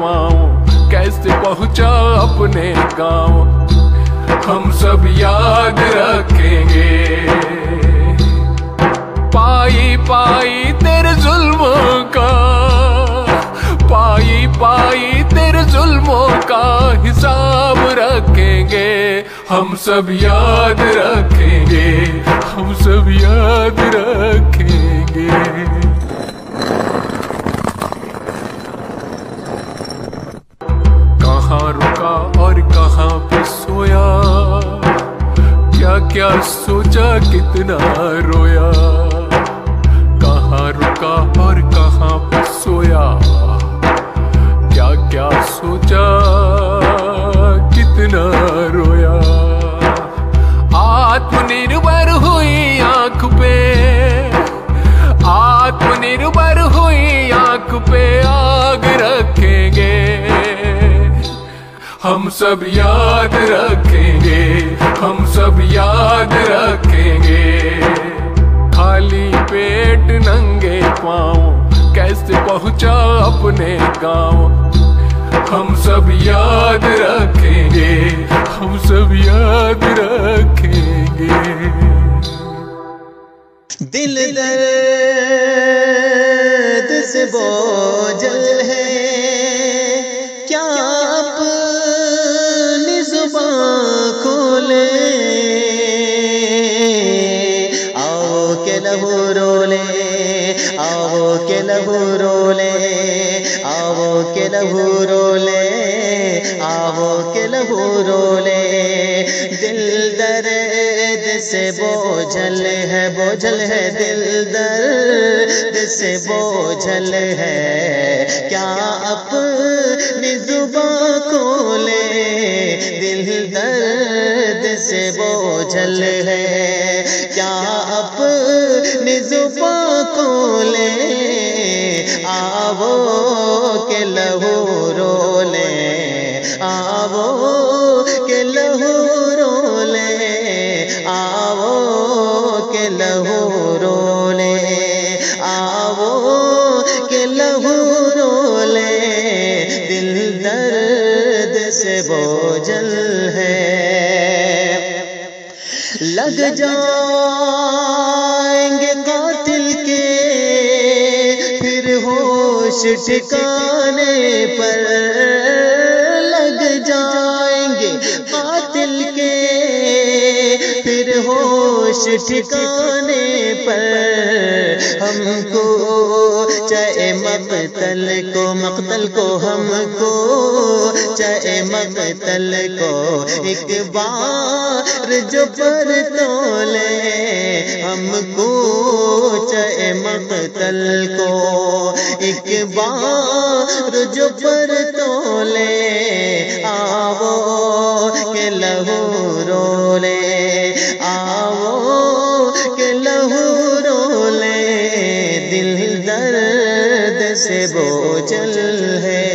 पाँव, कैसे पहुँचा अपने गाँव, हम सब याद रखेंगे। पाई पाई तेरे जुल्मों का, पाई पाई तेरे जुल्मों का हिसाब रखेंगे, हम सब याद रखेंगे, हम सब याद रखेंगे। कहाँ रुका और कहाँ पे सोया, क्या क्या सोचा कितना रोया, कहाँ रुका और कहाँ पे सोया, क्या क्या सोचा कितना रोया। आत्मनिर्भर हुई आंख पे, आत्मनिर्भर हुई आंख पे आग रखेंगे, हम सब याद रखेंगे, हम सब याद रखेंगे। खाली पेट नंगे पाँव, कैसे पहुँचा अपने गाँव, हम सब याद रखेंगे, हम सब याद रखेंगे। दिल दर्द से बोझल है, क्या अपनी जुबान खोले, आओ के लहू रोले, आओ के लहू रोले, आओ के लहू रोले, आओ के लहू रोले। दिल दर्द से बोझल है, बोझल है, दिल दर्द से बोझल है, क्या अपनी जुबां खोले, दिल दर्द से बोझल है, क्या अपनी जुबां खोले, आवो के लहू रोले, आवो के लहू रोले, आवो के लहू रोले, आवो के लहू रोले। दिल दर्द से बोझल है, लग जाएंगे कातिल के फिर होश ठिकाने पर, लग जाएंगे कातिल के फिर होश ठिकाने पर, हमको चाहे मक्तल को, मक्तल को हमको चाहे मक्तल को, एक बार जो पर तोले, हमको चाहे मक्तल को, एक बार जो पर तोले, आवो के लहू रोले, आवो के लहू रोले। दिल दर्द से बोझल है।